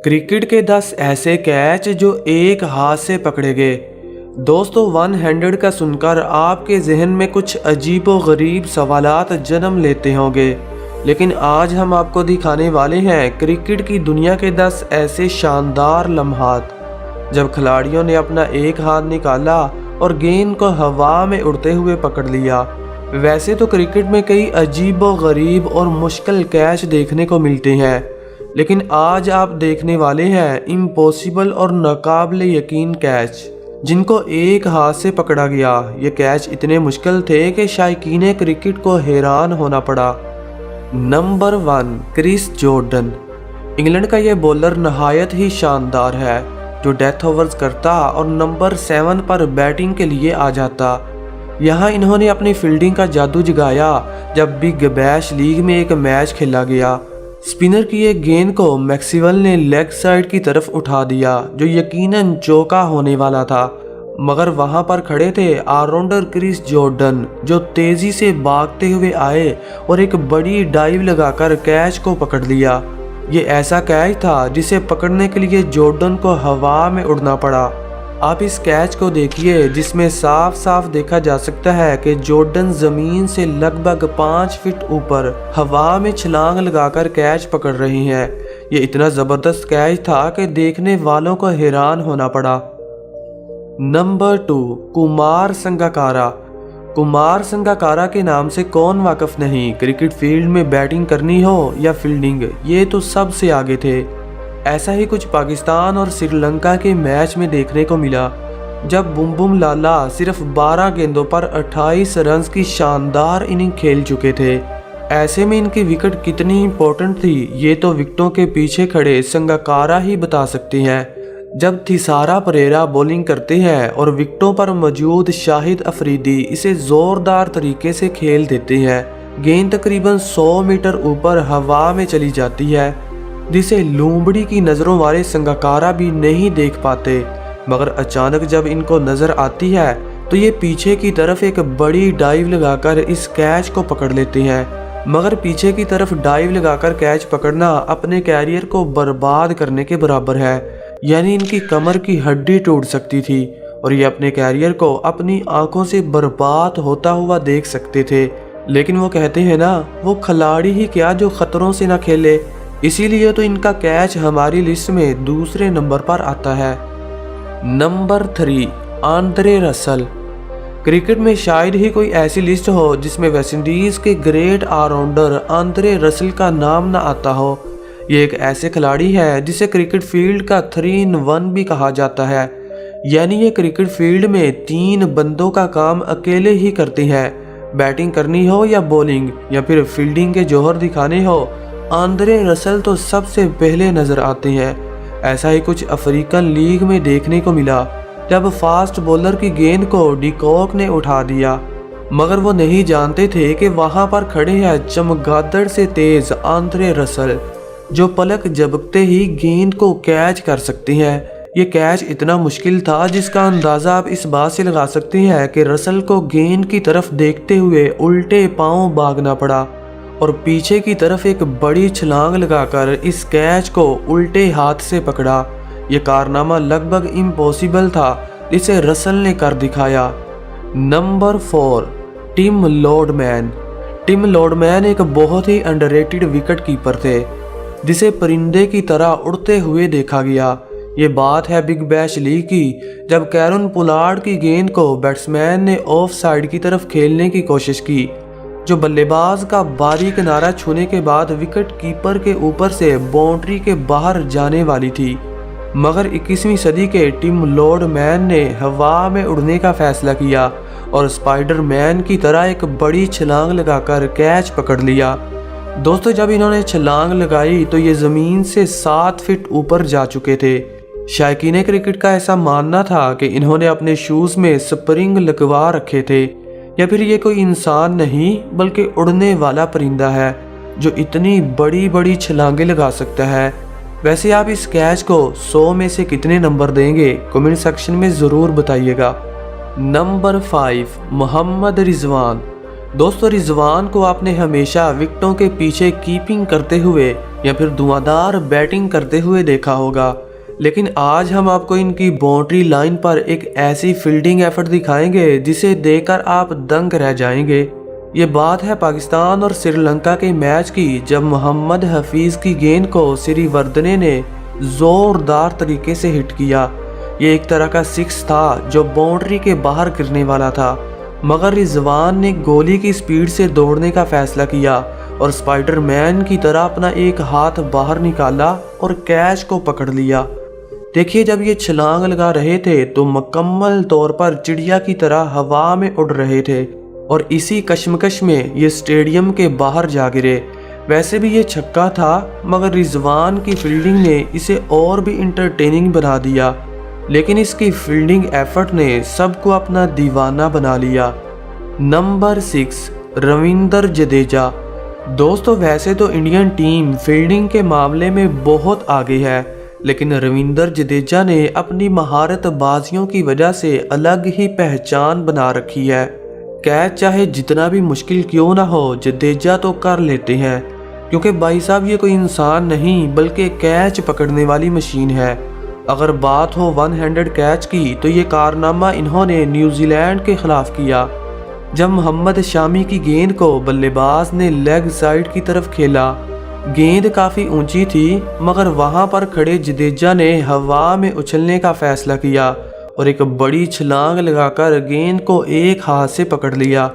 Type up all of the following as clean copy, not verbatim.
Cricket के 10 ऐसे catch जो एक हाथ से पकड़े गए। दोस्तों, 100 का सुनकर आपके जहन में कुछ अजीबो-गरीब सवालात जन्म लेते होंगे, लेकिन आज हम आपको दिखाने वाले हैं क्रिकेट की दुनिया के 10 ऐसे शानदार लम्हात जब खिलाड़ियों ने अपना एक हाथ निकाला और गेंद को हवा में उड़ते हुए पकड़ लिया। वैसे तो क्रिकेट में कई अजीबो-गरीब और मुश्किल कैच देखने को मिलते हैं, लेकिन आज आप देखने वाले हैं इम्पॉसिबल और नाकाबिले यकीन कैच जिनको एक हाथ से पकड़ा गया। ये कैच इतने मुश्किल थे कि शायकीन क्रिकेट को हैरान होना पड़ा। Number 1, Chris Jordan. इंग्लैंड का ये बॉलर नहायत ही शानदार है जो डेथ ओवर्स करता और नंबर 7 पर बैटिंग के लिए आ जाता। यहाँ इन्होंने अपनी फील्डिंग का जादू जगाया जब बिग बैश लीग में एक मैच खेला गया। स्पिनर की एक गेंद को मैक्सवेल ने लेग साइड की तरफ उठा दिया जो यकीनन चौका होने वाला था, मगर वहां पर खड़े थे ऑलराउंडर क्रिस जॉर्डन जो तेजी से भागते हुए आए और एक बड़ी डाइव लगाकर कैच को पकड़ लिया। ये ऐसा कैच था जिसे पकड़ने के लिए जॉर्डन को हवा में उड़ना पड़ा। आप इस कैच को देखिए जिसमें साफ साफ देखा जा सकता है कि जॉर्डन जमीन से लगभग 5 फीट ऊपर हवा में छलांग लगाकर कैच पकड़ रही हैं। ये इतना जबरदस्त कैच था कि देखने वालों को हैरान होना पड़ा। नंबर 2, कुमार संगकारा। कुमार संगकारा के नाम से कौन वाकिफ नहीं। क्रिकेट फील्ड में बैटिंग करनी हो या फील्डिंग, ये तो सबसे आगे थे। ऐसा ही कुछ पाकिस्तान और श्रीलंका के मैच में देखने को मिला जब बुम बुम लाला सिर्फ 12 गेंदों पर 28 रन की शानदार इनिंग खेल चुके थे। ऐसे में इनकी विकेट कितनी इंपॉर्टेंट थी ये तो विकेटों के पीछे खड़े संगकारा ही बता सकते हैं। जब थिसारा परेरा बॉलिंग करते हैं और विकेटों पर मौजूद शाहिद अफरीदी इसे जोरदार तरीके से खेल देते हैं, गेंद तकरीबन 100 मीटर ऊपर हवा में चली जाती है जिसे लूंबड़ी की नज़रों वाले संगकारा भी नहीं देख पाते, मगर अचानक जब इनको नज़र आती है तो ये पीछे की तरफ एक बड़ी डाइव लगाकर इस कैच को पकड़ लेते हैं। मगर पीछे की तरफ डाइव लगाकर कैच पकड़ना अपने कैरियर को बर्बाद करने के बराबर है, यानी इनकी कमर की हड्डी टूट सकती थी और ये अपने कैरियर को अपनी आंखों से बर्बाद होता हुआ देख सकते थे। लेकिन वो कहते हैं ना, वो खिलाड़ी ही क्या जो खतरों से ना खेले, इसीलिए तो इनका कैच हमारी लिस्ट में दूसरे नंबर पर आता है। Number 3, Andre Russell. क्रिकेट में शायद ही कोई ऐसी लिस्ट हो जिसमें वेस्टइंडीज के ग्रेट ऑलराउंडर आंद्रे रसल का नाम ना आता हो। ये एक ऐसे खिलाड़ी है जिसे क्रिकेट फील्ड का 3 in 1 भी कहा जाता है, यानी ये क्रिकेट फील्ड में 3 बंदों का काम अकेले ही करते हैं। बैटिंग करनी हो या बॉलिंग या फिर फील्डिंग के जौहर दिखाने हो, आंद्रे रसल तो सबसे पहले नजर आते हैं। ऐसा ही कुछ अफ्रीकन लीग में देखने को मिला जब फास्ट बॉलर की गेंद को डिकॉक ने उठा दिया, मगर वो नहीं जानते थे कि वहां पर खड़े हैं चमगादड़ से तेज आंद्रे रसल जो पलक झपकते ही गेंद को कैच कर सकते हैं। ये कैच इतना मुश्किल था जिसका अंदाजा आप इस बात से लगा सकते हैं कि रसल को गेंद की तरफ देखते हुए उल्टे पांव भागना पड़ा और पीछे की तरफ एक बड़ी छलांग लगाकर इस कैच को उल्टे हाथ से पकड़ा। यह कारनामा लगभग इम्पॉसिबल था, इसे रसल ने कर दिखाया। Number 4, Tim Lordman. Tim Lordman एक बहुत ही अंडररेटेड विकेट कीपर थे जिसे परिंदे की तरह उड़ते हुए देखा गया। ये बात है बिग बैश लीग की जब कैरन पोलार्ड की गेंद को बैट्समैन ने ऑफ साइड की तरफ खेलने की कोशिश की, जो बल्लेबाज का बारी किनारा छूने के बाद विकेट कीपर के ऊपर से बाउंड्री के बाहर जाने वाली थी, मगर 21वीं सदी के टिम लॉर्डमैन ने हवा में उड़ने का फैसला किया और स्पाइडरमैन की तरह एक बड़ी छलांग लगाकर कैच पकड़ लिया। दोस्तों, जब इन्होंने छलांग लगाई तो ये ज़मीन से 7 फीट ऊपर जा चुके थे। शायकीन क्रिकेट का ऐसा मानना था कि इन्होंने अपने शूज़ में स्प्रिंग लगवा रखे थे या फिर ये कोई इंसान नहीं बल्कि उड़ने वाला परिंदा है जो इतनी बड़ी बड़ी छलांगे लगा सकता है। वैसे आप इस कैच को 100 में से कितने नंबर देंगे कमेंट सेक्शन में ज़रूर बताइएगा। नंबर 5, मोहम्मद रिजवान। दोस्तों, रिजवान को आपने हमेशा विकेटों के पीछे कीपिंग करते हुए या फिर धुआंधार बैटिंग करते हुए देखा होगा, लेकिन आज हम आपको इनकी बाउंड्री लाइन पर एक ऐसी फील्डिंग एफर्ट दिखाएंगे जिसे देखकर आप दंग रह जाएंगे। ये बात है पाकिस्तान और श्रीलंका के मैच की, जब मोहम्मद हफीज की गेंद को श्रीवर्धने ने जोरदार तरीके से हिट किया। ये एक तरह का सिक्स था जो बाउंड्री के बाहर गिरने वाला था, मगर रिजवान ने गोली की स्पीड से दौड़ने का फैसला किया और स्पाइडरमैन की तरह अपना एक हाथ बाहर निकाला और कैच को पकड़ लिया। देखिए, जब ये छलांग लगा रहे थे तो मुकम्मल तौर पर चिड़िया की तरह हवा में उड़ रहे थे और इसी कश्मकश में ये स्टेडियम के बाहर जा गिरे। वैसे भी ये छक्का था, मगर रिजवान की फील्डिंग ने इसे और भी इंटरटेनिंग बना दिया, लेकिन इसकी फील्डिंग एफर्ट ने सबको अपना दीवाना बना लिया। नंबर 6, रविंद्र जडेजा। दोस्तों, वैसे तो इंडियन टीम फील्डिंग के मामले में बहुत आगे है, लेकिन रविंद्र जडेजा ने अपनी महारत बाजियों की वजह से अलग ही पहचान बना रखी है। कैच चाहे जितना भी मुश्किल क्यों ना हो, जडेजा तो कर लेते हैं, क्योंकि भाई साहब ये कोई इंसान नहीं बल्कि कैच पकड़ने वाली मशीन है। अगर बात हो वन हैंडेड कैच की, तो ये कारनामा इन्होंने न्यूजीलैंड के खिलाफ किया, जब मोहम्मद शामी की गेंद को बल्लेबाज ने लेग साइड की तरफ खेला। गेंद काफ़ी ऊंची थी, मगर वहां पर खड़े जडेजा ने हवा में उछलने का फैसला किया और एक बड़ी छलांग लगाकर गेंद को एक हाथ से पकड़ लिया।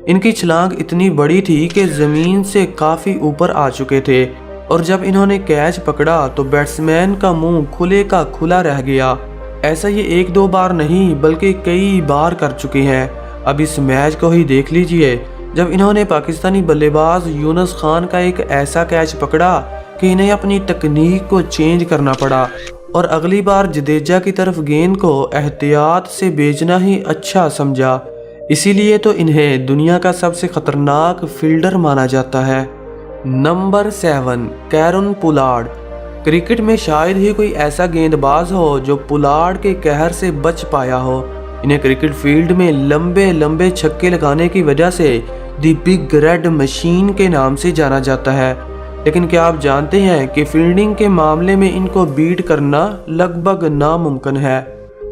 इनकी छलांग इतनी बड़ी थी कि ज़मीन से काफ़ी ऊपर आ चुके थे, और जब इन्होंने कैच पकड़ा तो बैट्समैन का मुंह खुले का खुला रह गया। ऐसा ये एक दो बार नहीं बल्कि कई बार कर चुके हैं। अब इस मैच को ही देख लीजिए, जब इन्होंने पाकिस्तानी बल्लेबाज यूनुस खान का एक ऐसा कैच पकड़ा कि इन्हें अपनी तकनीक को चेंज करना पड़ा और अगली बार जडेजा की तरफ गेंद को एहतियात से भेजना ही अच्छा समझा। इसीलिए तो इन्हें दुनिया का सबसे खतरनाक फील्डर माना जाता है। Number 7, Kieron Pollard. क्रिकेट में शायद ही कोई ऐसा गेंदबाज हो जो पोलार्ड के कहर से बच पाया हो। इन्हें क्रिकेट फील्ड में लंबे लंबे छक्के लगाने की वजह से दी बिग रेड मशीन के नाम से जाना जाता है, लेकिन क्या आप जानते हैं कि फील्डिंग के मामले में इनको बीट करना लगभग नामुमकिन है।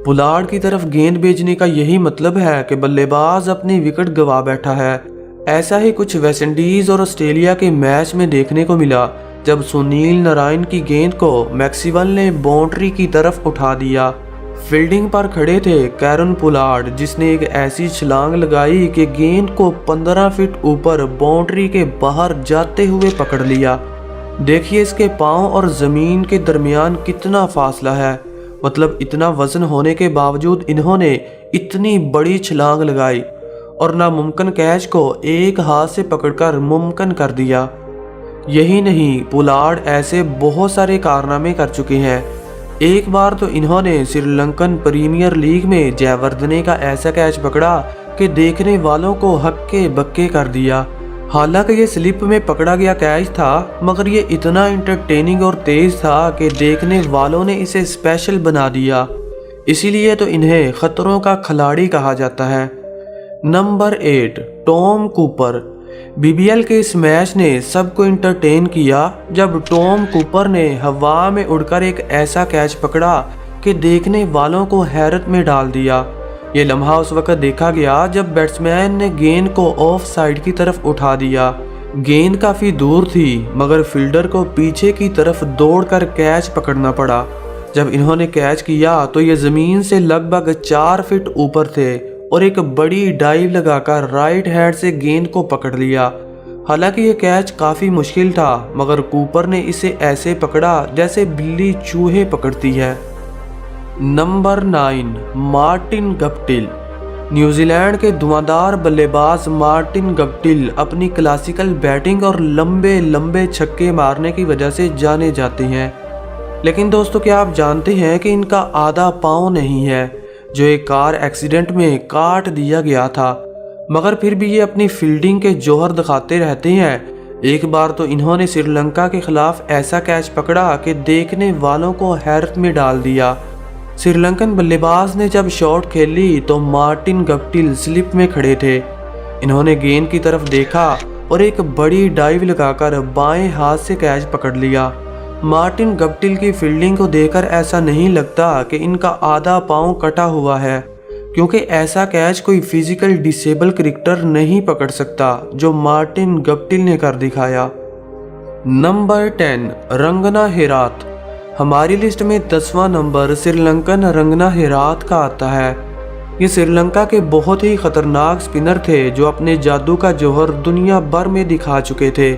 पोलार्ड की तरफ गेंद भेजने का यही मतलब है कि बल्लेबाज अपनी विकेट गंवा बैठा है। ऐसा ही कुछ वेस्टइंडीज और ऑस्ट्रेलिया के मैच में देखने को मिला, जब सुनील नारायण की गेंद को मैक्सवेल ने बाउंड्री की तरफ उठा दिया। फील्डिंग पर खड़े थे कैरन पोलार्ड, जिसने एक ऐसी छलांग लगाई कि गेंद को 15 फीट ऊपर बाउंड्री के बाहर जाते हुए पकड़ लिया। देखिए इसके पांव और जमीन के दरमियान कितना फासला है, मतलब इतना वजन होने के बावजूद इन्होंने इतनी बड़ी छलांग लगाई और नामुमकिन कैच को एक हाथ से पकड़कर मुमकिन कर दिया। यही नहीं, पोलार्ड ऐसे बहुत सारे कारनामे कर चुके हैं। एक बार तो इन्होंने श्रीलंकन प्रीमियर लीग में जयवर्धने का ऐसा कैच पकड़ा कि देखने वालों को हक्के बक्के कर दिया। हालांकि ये स्लिप में पकड़ा गया कैच था, मगर ये इतना इंटरटेनिंग और तेज था कि देखने वालों ने इसे स्पेशल बना दिया। इसीलिए तो इन्हें खतरों का खिलाड़ी कहा जाता है। Number 8, Tom Cooper. बीबीएल के इस मैच ने सबको इंटरटेन किया, जब टॉम कूपर ने हवा में उड़कर एक ऐसा कैच पकड़ा कि देखने वालों को हैरत में डाल दिया। ये लम्हा उस वक्त देखा गया जब बैट्समैन ने गेंद को ऑफ साइड की तरफ उठा दिया। गेंद काफ़ी दूर थी, मगर फील्डर को पीछे की तरफ दौड़कर कैच पकड़ना पड़ा। जब इन्होंने कैच किया तो ये ज़मीन से लगभग 4 फीट ऊपर थे और एक बड़ी डाइव लगाकर राइट हैंड से गेंद को पकड़ लिया। हालांकि ये कैच काफ़ी मुश्किल था, मगर कूपर ने इसे ऐसे पकड़ा जैसे बिल्ली चूहे पकड़ती है। Number 9, Martin Guptill. न्यूजीलैंड के धुआंधार बल्लेबाज मार्टिन गप्टिल अपनी क्लासिकल बैटिंग और लंबे लंबे छक्के मारने की वजह से जाने जाते हैं। लेकिन दोस्तों, क्या आप जानते हैं कि इनका आधा पाँव नहीं है, जो एक कार एक्सीडेंट में काट दिया गया था, मगर फिर भी ये अपनी फील्डिंग के जौहर दिखाते रहते हैं। एक बार तो इन्होंने श्रीलंका के खिलाफ ऐसा कैच पकड़ा कि देखने वालों को हैरत में डाल दिया। श्रीलंकन बल्लेबाज ने जब शॉट खेली तो मार्टिन गप्टिल स्लिप में खड़े थे। इन्होंने गेंद की तरफ देखा और एक बड़ी डाइव लगाकर बाएं हाथ से कैच पकड़ लिया। मार्टिन गप्टिल की फील्डिंग को देखकर ऐसा नहीं लगता कि इनका आधा पाँव कटा हुआ है, क्योंकि ऐसा कैच कोई फिजिकल डिसेबल क्रिकेटर नहीं पकड़ सकता जो मार्टिन गप्टिल ने कर दिखाया। नंबर 10 रंगना हेराथ। हमारी लिस्ट में 10वां नंबर श्रीलंकन रंगना हेराथ का आता है। ये श्रीलंका के बहुत ही खतरनाक स्पिनर थे जो अपने जादू का जौहर दुनिया भर में दिखा चुके थे,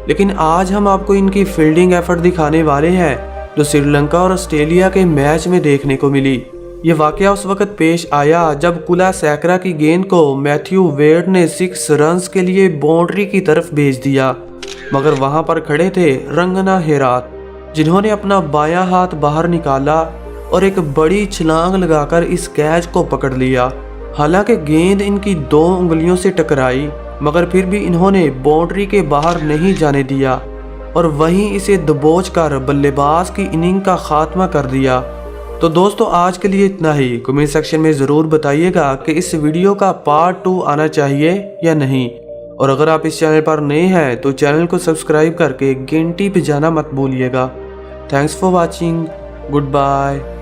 लेकिन आज हम आपको इनकी फील्डिंग एफर्ट दिखाने वाले हैं जो श्रीलंका और ऑस्ट्रेलिया के मैच में देखने को मिली। ये वाकया उस वक्त पेश आया जब कुलशेखर की गेंद को मैथ्यू वेड ने 6 रन्स के लिए बाउंड्री की तरफ भेज दिया, मगर वहां पर खड़े थे रंगना हेराथ, जिन्होंने अपना बायां हाथ बाहर निकाला और एक बड़ी छलांग लगाकर इस कैच को पकड़ लिया। हालांकि गेंद इनकी 2 उंगलियों से टकराई, मगर फिर भी इन्होंने बाउंड्री के बाहर नहीं जाने दिया और वहीं इसे दबोच कर बल्लेबाज की इनिंग का खात्मा कर दिया। तो दोस्तों आज के लिए इतना ही। कमेंट सेक्शन में ज़रूर बताइएगा कि इस वीडियो का पार्ट 2 आना चाहिए या नहीं, और अगर आप इस चैनल पर नए हैं तो चैनल को सब्सक्राइब करके घंटी बजाना मत भूलिएगा। Thanks for watching. Good bye.